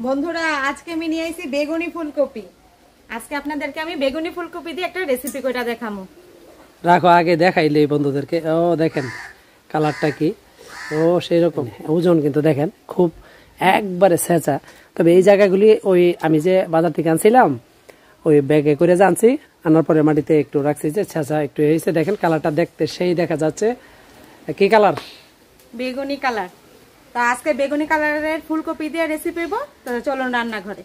বন্ধুরা আজকে আমি নিয়ে আইছি বেগুনি ফুলকপি। আজকে আপনাদেরকে আমি বেগুনি ফুলকপি দিয়ে একটা রেসিপি কইরা দেখামু। রাখো আগে দেখাইলে বন্ধুদেরকে। ও দেখেন কালারটা কি, ও সেই রকম ওজন কিন্তু দেখেন খুব একবারে ছেঁচা। তবে এই জায়গাগুলি ওই আমি যে বাজার থেকে আনছিলাম ওই ব্যাগে করে জানছি, আনার পরে মাটিতে একটু রাখছি যে ছেঁচা একটু হয়েছে। দেখেন কালারটা দেখতে সেই দেখা যাচ্ছে। কি কালার? বেগুনি কালার। তো আজকে বেগুনি কালারের ফুলকপি দিয়ে রেসিপি করব। তো চলুন রান্নাঘরে।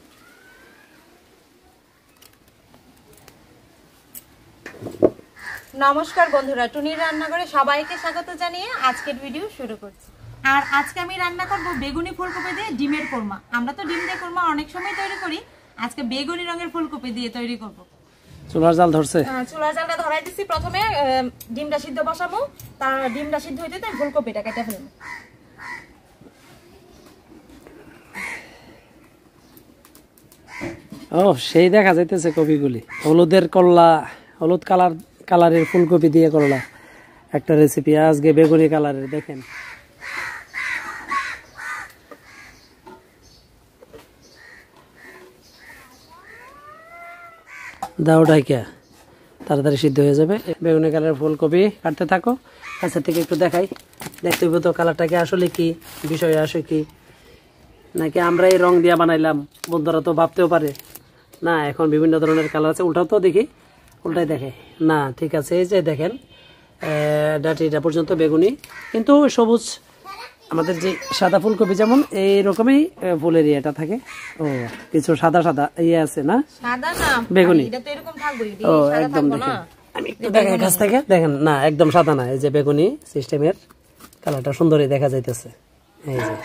নমস্কার বন্ধুরা, টুনির রান্নাঘরে সবাইকে স্বাগত জানিয়ে আজকের ভিডিও শুরু করছি। আর আজকে আমি রান্না করব বেগুনি ফুলকপি দিয়ে ডিমের কোরমা। আমরা তো ডিম দিয়ে কোরমা অনেক সময় তৈরি করি, আজকে বেগুনি রঙের ফুলকপি দিয়ে তৈরি করব। চুলার জাল ধরছে? চুলার জালটা ধরাই দিছি। প্রথমে ডিমটা সিদ্ধ বসাবো, তার ডিমটা সিদ্ধ হইতে তাই ফুলকপিটা কেটে ফেলবো। ও সেই দেখা যাইতেছে কপিগুলি, হলুদের করলা, হলুদ কালারের ফুলকপি দিয়ে করলা একটা রেসিপি আজকে বেগুনি কালারের। দেখেন দাও ডাইকা তাড়াতাড়ি সিদ্ধ হয়ে যাবে। বেগুনি কালারের ফুলকপি কাটতে থাকো। কাছের থেকে একটু দেখাই, দেখতে হবে তো কালারটাকে আসলে কি বিষয়, আসে কি নাকি আমরা এই রং দিয়া বানাইলাম। বন্ধুরা তো ভাবতেও পারে না এখন বিভিন্ন ধরনের কালার আছে, উল্টাও তো দেখি, উল্টাই দেখে না। ঠিক আছে, এই যে দেখেন ডাটিটা পর্যন্ত বেগুনি, কিন্তু সবুজ আমাদের যে সাদা ফুলকপি যেমন এইরকমই ফুলের ইয়েটা থাকে। ও কিছু সাদা সাদা ইয়ে আছে না, সাদা না বেগুনি। এটা তো এরকম থাকবেই, ও একদম দেখেন, আমি একটু দেখাই কাছ থেকে। দেখেন না একদম সাদা না, এই যে বেগুনি সিস্টেমের কালারটা সুন্দরই দেখা যাইতেছে। এই যে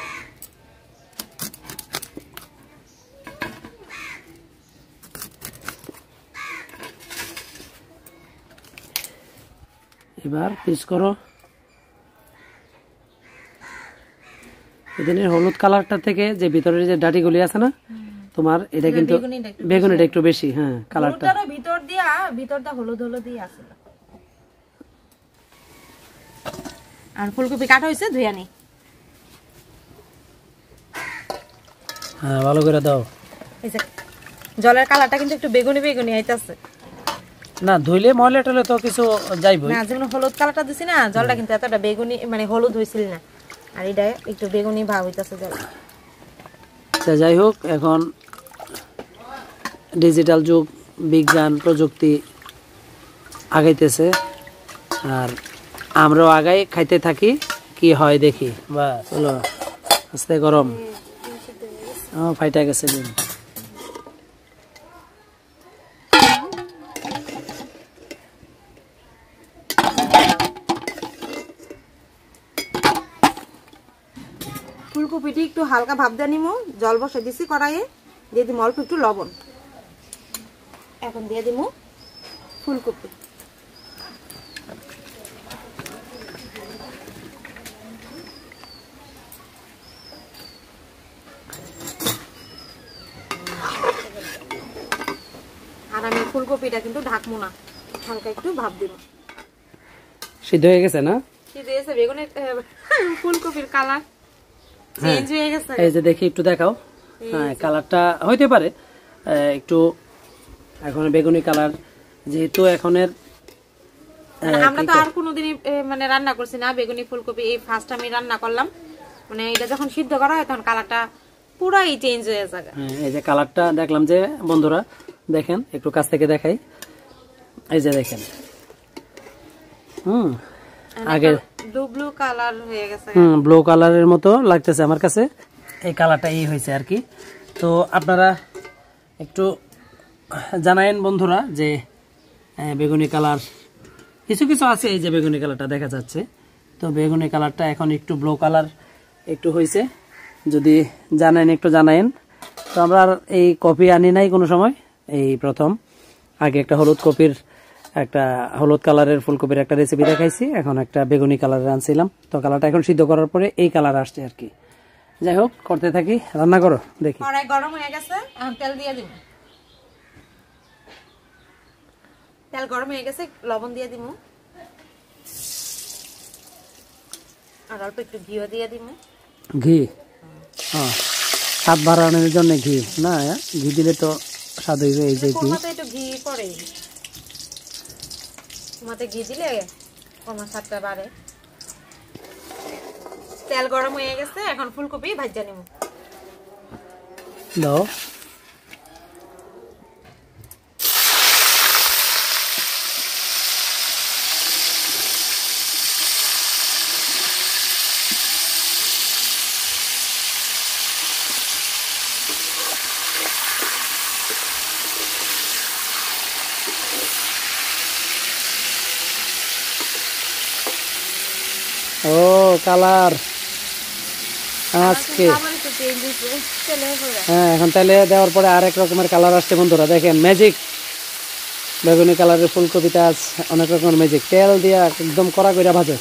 এবার পিস করো। এখানে হলুদ কালারটা থেকে যে ভিতরের যে ডাটিগুলি আছে না তোমার, এটা কিন্তু বেগুনিটা একটু বেশি। হ্যাঁ কালারটা ভিতরটা হলুদ হলুদই আছে। আর ফুলকপি কাটা হয়েছে, ধুইয়া নি। হ্যাঁ ভালো করে দাও। এই যে জলের কালারটা কিন্তু একটু বেগুনি বেগুনি আইতাছে। না ধুইলে ময়লা টলে তো কিছু যাইবই না, যেমন হলুদ কালারটা দিছি না, জলটা কিন্তু এতটা বেগুনি মানে হলুদ হইছিল না, আর এটা একটু বেগুনি ভাব হইতাছে জল। যাই হোক, এখন ডিজিটাল যুগ, বিজ্ঞান প্রযুক্তি আগাইতেছে, আর আমরাও আগাই খাইতে থাকি, কি হয় দেখি। বা চলো আস্তে গরম। ও ফাইটা গেছে ডিম। ফুলকপিটি একটু হালকা ভাব দিয়ে নিমু। জল বসে দিছি কড়াইয়ে, দিয়ে দিমু অল্প একটু লবণ। এখন দিয়ে দিমু ফুলকপি। আর আমি ফুলকপিটা কিন্তু ঢাকবো না, হালকা একটু ভাব দিব। সিদ্ধ হয়ে গেছে না? সিদ্ধ হয়েছে বেগুনের ফুলকপির কালার চেঞ্জ হয়ে গেছে। এই যে দেখি একটু দেখাও। হ্যাঁ কালারটা হইতে পারে একটু এখন বেগুনি কালার, যেহেতু এখনের আমরা তো আর কোনোদিনই মানে রান্না করছি না বেগুনি ফুলকপি, এই ফার্স্ট আমি রান্না করলাম। মানে এটা যখন সিদ্ধ করা হয় তখন কালারটা পুরাই চেঞ্জ হয়ে যায়। এই যে কালারটা দেখলাম যে বন্ধুরা দেখেন, একটু কাছ থেকে দেখাই। এই যে দেখেন আগে ব্লু কালার হয়ে গেছে। ব্লু কালারের মতো লাগতেছে আমার কাছে। এই কালারটা এই হয়েছে আর কি। তো আপনারা একটু জানায়েন বন্ধুরা যে বেগুনি কালার কিছু কিছু আছে। এই যে বেগুনি কালারটা দেখা যাচ্ছে, তো বেগুনি কালারটা এখন একটু ব্লু কালার একটু হয়েছে। যদি জানেন একটু জানায়েন। তো আমরা এই কপি আনি নাই কোনো সময়, এই প্রথম। আগে একটা হলুদ কালারের ফুলকপির একটা রেসিপি দেখাইছি, এখন একটা বেগুনি কালারের আনছিলাম। তো কালারটা এখন সিদ্ধ করার পরে এই কালার আসছে আর কি। যাই হোক করতে থাকি, রান্না করো দেখি। কড়াই গরম হয়ে গেছে, এখন তেল দিয়ে দিব। তেল গরম হয়ে গেছে, লবণ দিয়ে দিব আর অল্প একটু ঘিও দিয়ে দিব। ঘি? হ্যাঁ স্বাদ বাড়ানোর জন্য ঘি না, ঘি দিলে তো স্বাদ হইবে। এই যে ঘি, কোরমাতে একটু ঘি পড়ে, কোরমাতে ঘি দিলে কোরমার স্বাদটা বাড়ে। তেল গরম হয়ে গেছে, এখন ফুলকপি ভাজা নেব। দাও। ও কালার আজকে, হ্যাঁ এখন তেলে দেওয়ার পরে আরেক রকমের কালার আসছে বন্ধুরা। দেখেন ম্যাজিক বেগুনি কালারের ফুলকপিটা আজ অনেক রকমের ম্যাজিক। তেল দিয়া একদম কড়া করে ভাজে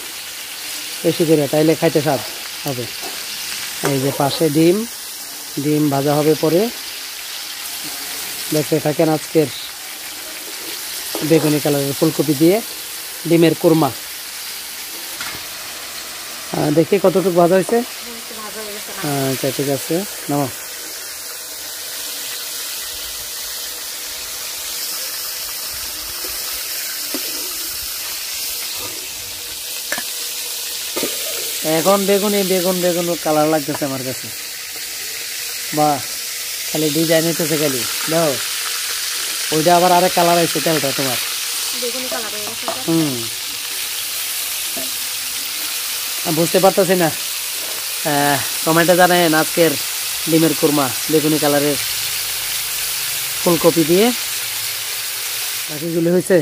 বেশি করে, তাইলে খাইতে স্বাদ হবে। এই যে পাশে ডিম, ডিম ভাজা হবে পরে। দেখতে থাকেন আজকের বেগুনি কালারের ফুলকপি দিয়ে ডিমের কোরমা। দেখি কতটুকু ভাজা হয়েছে। আচ্ছা ঠিক আছে, নাও। এখন বেগুন কালার লাগতেছে আমার কাছে। বাহ, খালি ডিজাইন হইতেছে খালি। দাও, ওইটা আবার আরেক কালার আছে তেলটা তোমার। বুঝতে পারতেছি না, কমেন্টে জানাবেন আজকের ডিমের কোরমা বেগুনি কালারের ফুলকপি দিয়ে। বাকিগুলো হয়েছে।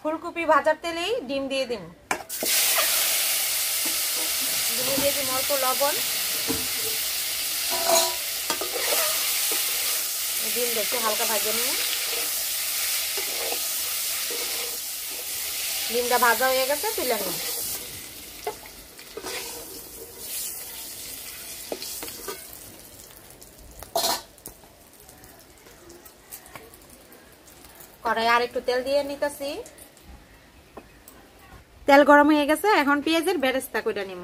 ফুলকপি ভাজার তেলেই ডিম দিয়ে দিন। ডিমে দিয়ে দিন অল্প লবণ। ডিম একটু হালকা ভাজে নিন। ডিমটা ভাজা হয়ে গেছে, তুলে নিন। কড়াই আর একটু তেল দিয়ে নিতেছি। তেল গরম হয়ে গেছে, এখন পেঁয়াজের বেরেস্তা কইরা নিব।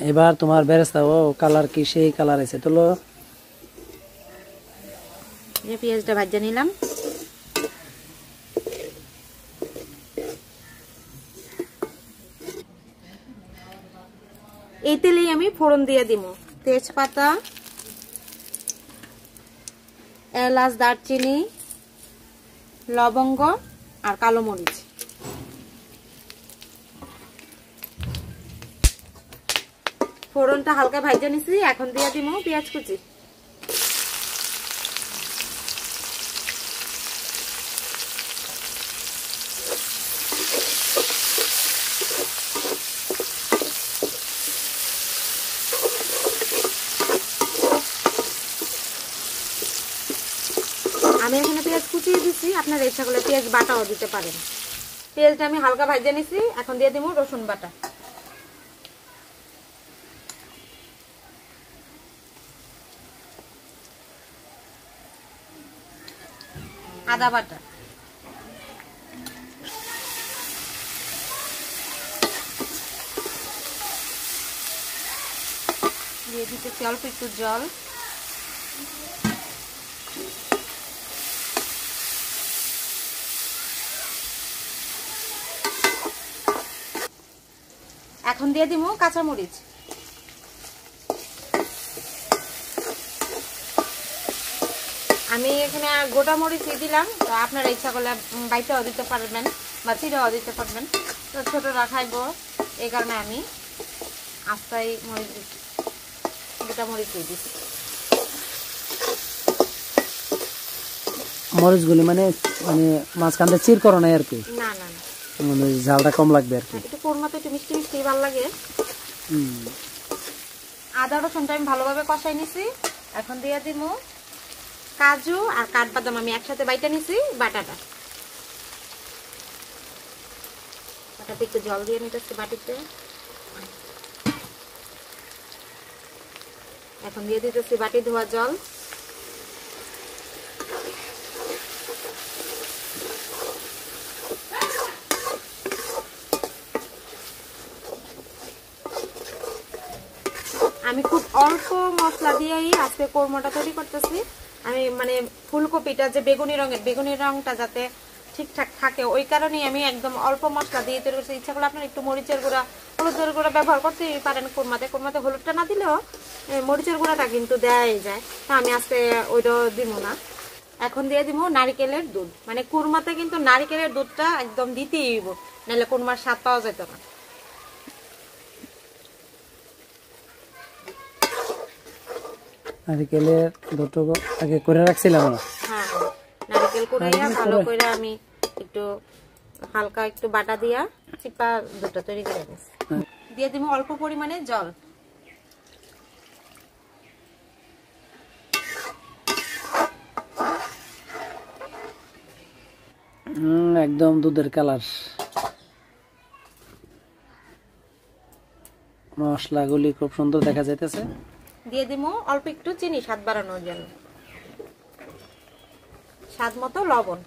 এবার তোমার বেরেস্তা, ও কালার কি সেই কালার আছে। তোলো, পেঁয়াজটা ভাজা নিলাম। এই তেলেই আমি ফোড়ন দিয়ে দিব। তেজপাতা, এলাচ, দারচিনি, লবঙ্গ আর কালো মরিচ। ফোড়নটা হালকা ভাজা নিছি, এখন দিয়ে দিব পেঁয়াজ কুচি। আমি এখানে পেঁয়াজ কুচিয়ে দিচ্ছি, আপনারা ইচ্ছা করলে পেঁয়াজ বাটাও দিতে পারেন। পেঁয়াজটা আমি হালকা ভাজা নিছি, এখন দিয়ে দিব রসুন বাটা, আদা বাটা, দিয়ে দিতেছি অল্প একটু জল। এখন দিয়ে দিব কাঁচামরিচ। আমি এখানে গোটা মরিচ দিলাম, তো আপনারা ইচ্ছা করলে বাইটাও দিতে পারবেন বা চিরাও দিতে পারবেন। তো ছোটরা খাইব, এই কারণে আমি আস্তাই মরিচ দিচ্ছি, গোটা মরিচ দিয়ে দিচ্ছি। মরিচগুলি মানে মানে মাঝখানটা চির করো না আর কি? না না না, মানে ঝালটা কম লাগবে আর কি। একটু কোরমা তো একটু মিষ্টি মিষ্টি ভালো লাগে। আদা রসুনটা আমি ভালোভাবে কষাই নিছি, এখন দিয়ে দিব কাজু আর কাঠবাদাম, আমি একসাথে বাইটা নিছি। বাটাতে একটু জল দিয়ে নিতেছি বাটিতে। এখন দিয়ে দিতেছি বাটি ধোয়া জল। আমি খুব অল্প মশলা দিয়েই আজকে কোরমাটা তৈরি করতেছি। আমি মানে ফুলকপিটা যে বেগুনি রংটা যাতে ঠিকঠাক থাকে, ওই কারণেই আমি একদম অল্প মশলা দিয়ে তৈরি করছি। ইচ্ছা করলে আপনার একটু মরিচের গুঁড়া, হলুদের গুঁড়া ব্যবহার করতে পারেন কোরমাতে হলুদটা না দিলেও মরিচের গুঁড়াটা কিন্তু দেওয়াই যায়। তা আমি আজকে ওইটা দিব না। এখন দিয়ে দিব নারিকেলের দুধ। মানে কোরমাতে কিন্তু নারিকেলের দুধটা একদম দিতেই হইব, নাহলে কোরমার স্বাদ পাওয়া যেত না। নারিকেলের দুধটুকু আগে করে রাখছিলাম না? হ্যাঁ, নারিকেল কুড়াইয়া ভালো করে আমি একটু হালকা একটু বাটা দিয়া চিপা দুধটা তৈরি করে নিচ্ছি। দিয়ে দিব অল্প পরিমাণে জল। একদম দুধের কালার। মশলাগুলি খুব সুন্দর দেখা যাইতেছে। দিয়ে দিব অল্প একটু চিনি স্বাদ বাড়ানোর জন্য, স্বাদ মতো লবণ।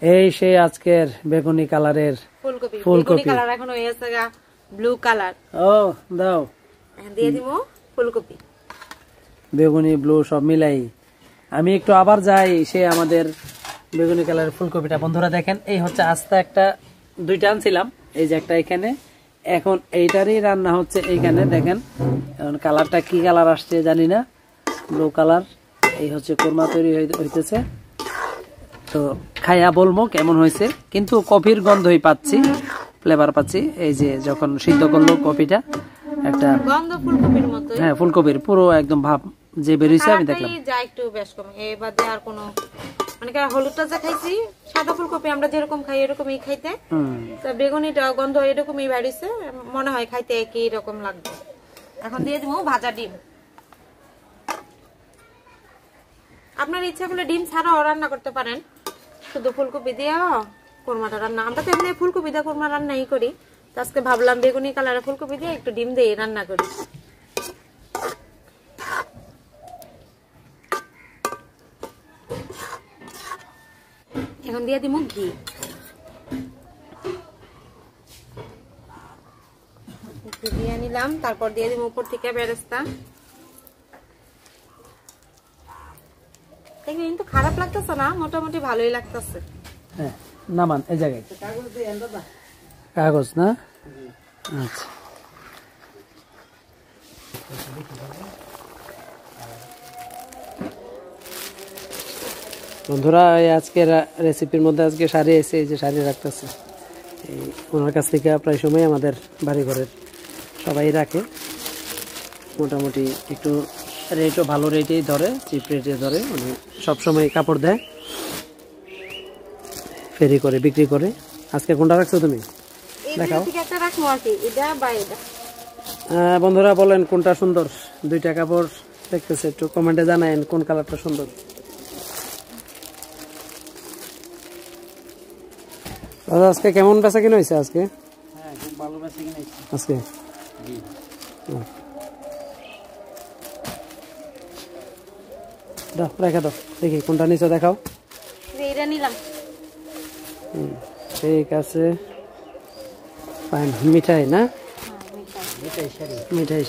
এই সেই আজকের বেগুনি কালারের ফুলকপি কালার এখন হয়ে গেছে ব্লু কালার। ও দাও, দিয়ে দিব ফুলকপি। বেগুনি ব্লু সব মিলাই আমি একটু আবার যাই সে আমাদের বেগুনি কালারের ফুলকপিটা। বন্ধুরা দেখেন, এই হচ্ছে আস্তে একটা দুইটা আনছিলাম, এই যে একটা এখানে, এখন এইটারই রান্না হচ্ছে এইখানে। দেখেন এখন কালারটা কি কালার আসছে জানি না, ব্লু কালার। এই হচ্ছে কোরমা তৈরি হইতেছে। তো খাইয়া বলবো কেমন হয়েছে, কিন্তু কফির গন্ধই পাচ্ছি, ফ্লেভার পাচ্ছি। এই যে যখন সিদ্ধ করলো কফিটা, একটা গন্ধ ফুলকপির মতো। হ্যাঁ, ফুলকপির পুরো একদম ভাব যে বেরিয়েছে আমি দেখলাম। যা একটু বেশ কম, এ বাদে আর কোনো মানে হলুদটা যা খাইছি, সাদা ফুলকপি আমরা যেরকম খাই এরকমই খাইতে, তো বেগুনিটা গন্ধ এরকমই বাড়িছে, মনে হয় খাইতে একই রকম লাগবে। এখন দিয়ে দিব ভাজা ডিম। আপনার ইচ্ছা করলে ডিম ছাড়াও রান্না করতে পারেন, শুধু ফুলকপি দিয়ে কোরমাটা রান্না। আমরা তো এমনি ফুলকপি দিয়ে কোরমা রান্নাই করি, তো আজকে ভাবলাম বেগুনি কালারে ফুলকপি দিয়ে একটু ডিম দিয়ে রান্না করি। এখন দিয়ে দিব ঘি। দিয়ে নিলাম, তারপর দিয়ে দিব উপর থেকে বেরেস্তা। কিন্তু খারাপ লাগতেছে না, মোটামুটি ভালোই লাগতেছে। হ্যাঁ, নামান এই জায়গায় কাগজ না? আচ্ছা, বন্ধুরা আজকের রেসিপির মধ্যে আজকে শাড়ি এসে, এই যে শাড়ি রাখতেছে, এই ওনার কাছ থেকে প্রায় সময় আমাদের বাড়ি ঘরের সবাই রাখে। মোটামুটি একটু রেটও ভালো রেটেই ধরে, চিপ রেটে ধরে, মানে সবসময় কাপড় দেয়, ফেরি করে বিক্রি করে। আজকে কোনটা রাখছো তুমি? দেখাও। বন্ধুরা বলেন কোনটা সুন্দর, দুইটা কাপড় দেখতেছে, একটু কমেন্টে জানায়েন কোন কালারটা সুন্দর। আজকে কেমন বেচা কিনা হয়েছে? আজকে খুব ভালো বেচা কিনা হয়েছে আজকে। দাও, রেখে দাও, দেখি কোনটা নিচে দেখাও। নিলাম। ঠিক আছে, মিঠাই না? মিঠাই শাড়ি। মিঠাই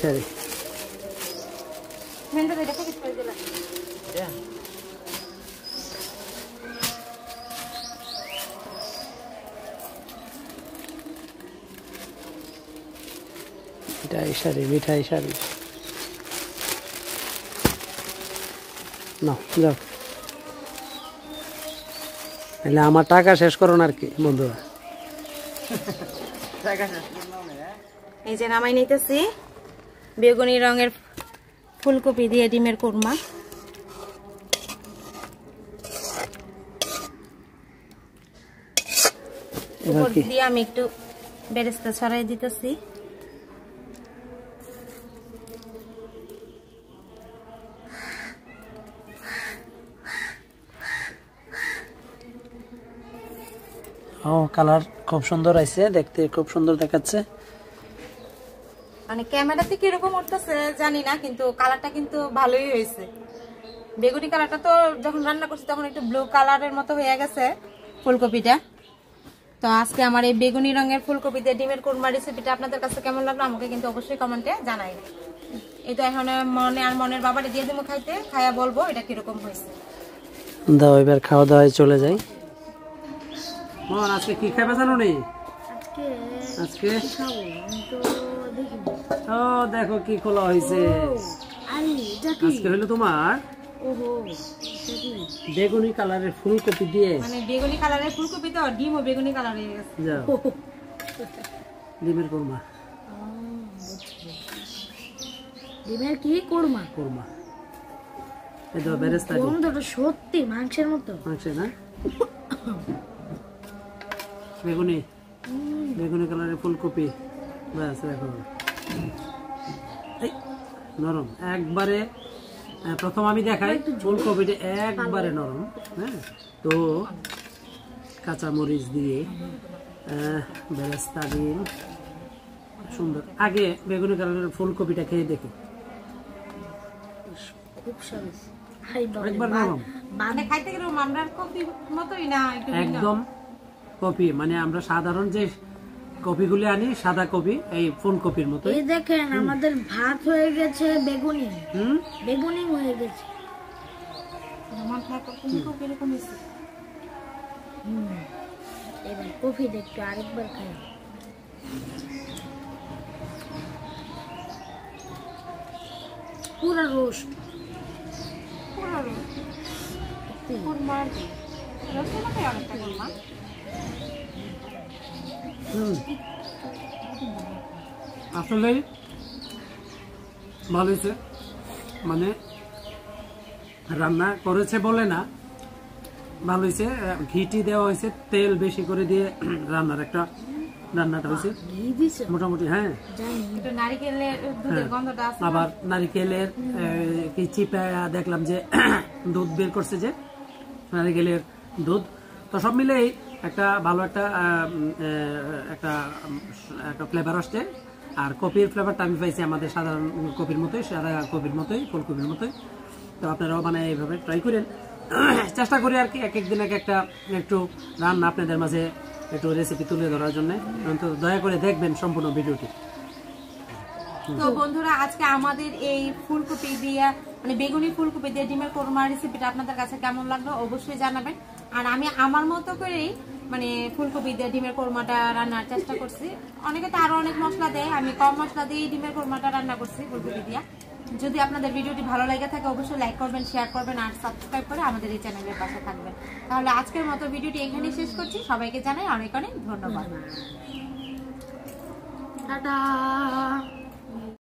শাড়ি, মিঠাই শাড়ি। না যাও, তাহলে আমার টাকা শেষ করো না আর কি বন্ধুরা। এই যে নামাই নিতেছি বেগুনি রঙের ফুলকপি দিয়ে ডিমের কোরমা। উপর দিয়ে আমি একটু বেরেস্তা ছড়াই দিতেছি। কালার খুব সুন্দর আছে, দেখতে খুব সুন্দর দেখাচ্ছে। মানে ক্যামেরাতে কিরকম উঠতেছে জানি না, কিন্তু কালারটা কিন্তু ভালোই হয়েছে। বেগুনি কালারটা তো যখন রান্না করছি তখন একটু ব্লু কালারের মতো হয়ে গেছে ফুলকপিটা। তো আজকে আমার এই বেগুনি রঙের ফুলকপি দিয়ে ডিমের কোরমা রেসিপিটা আপনাদের কাছে কেমন লাগলো আমাকে কিন্তু অবশ্যই কমেন্টে জানাই। এই তো এখন মনের বাবারে দিয়ে দেবো খাইতে, খাইয়া বলবো এটা কিরকম হয়েছে। দাও এবার খাওয়া দাওয়ায় চলে যাই। আজকে কি খাবে জানো নি? আজকে ও দেখো কি খোলা হয়েছে। আজকে হলো তোমার বেগুনি কালারের ফুলকপি দিয়ে, মানে বেগুনি কালারের ফুলকপি তো ডিমও বেগুনি কালার হয়ে গেছে। যাও ডিমের কোরমা। ডিমের কি কোরমা? কোরমা এই তো বেরেস্তা দিয়ে। গন্ধটা সত্যি মাংসের মতো। মাংস না, বেগুনি বেগুনি কালারের ফুলকপি। ব্যাস দেখো নরম একবারে। প্রথম আমি দেখাই ফুলকপিটা একবারে নরম। হ্যাঁ, তো কাঁচামরিচ দিয়ে বেরেস্তা দিয়ে সুন্দর। আগে বেগুনি কালারের ফুলকপিটা খেয়ে দেখি, খুব সহজ। একবার নরম, মানে খাইতে গেলে আমরার কপি মতোই না, একদম কপি। মানে আমরা সাধারণ যে কপিগুলি আনি সাদা কপি, এই ফুলকপির মতো। এই দেখেন আমাদের ভাত হয়ে গেছে বেগুনি। বেগুনি হয়ে গেছে। এবার কফি দেখতে আরেকবার খাই। পুরো রোজ আসলে ভালো হয়েছে। মানে রান্না করেছে বলে না, ভালো হয়েছে। ঘিটি দেওয়া হয়েছে, তেল বেশি করে দিয়ে রান্নাটা হয়েছে মোটামুটি। হ্যাঁ, আবার নারিকেলের কি চিপা দেখলাম যে দুধ বের করছে, যে নারিকেলের দুধ। তো সব মিলেই একটা ভালো একটা ফ্লেভার আসছে। আর কপির ফ্লেভারটা আমি পাইছি আমাদের সাধারণ কপির মতোই, সাদা কপির মতোই, ফুলকপির মতোই। তো আপনারাও মানে এইভাবে ট্রাই করেন। চেষ্টা করি আর কি এক একদিন একটু রান্না আপনাদের মাঝে একটু রেসিপি তুলে ধরার জন্য। তো দয়া করে দেখবেন সম্পূর্ণ ভিডিওটি। তো বন্ধুরা, আজকে আমাদের এই ফুলকপি দিয়ে মানে বেগুনি ফুলকপি দিয়ে ডিমের কোরমা রেসিপিটা আপনাদের কাছে কেমন লাগলো অবশ্যই জানাবেন। আর আমি আমার মতো করেই মানে ফুলকপি দিয়ে ডিমের কোরমাটা রান্নার চেষ্টা করছি। অনেকে তো আরো অনেক মশলা দেয়, আমি কম মশলা দিয়ে ডিমের কোরমাটা রান্না করছি ফুলকপি দিয়ে। যদি আপনাদের ভিডিওটি ভালো লেগে থাকে অবশ্যই লাইক করবেন, শেয়ার করবেন আর সাবস্ক্রাইব করে আমাদের এই চ্যানেলের পাশে থাকবেন। তাহলে আজকের মতো ভিডিওটি এখানেই শেষ করছি। সবাইকে জানাই অনেক অনেক ধন্যবাদ। টাটা।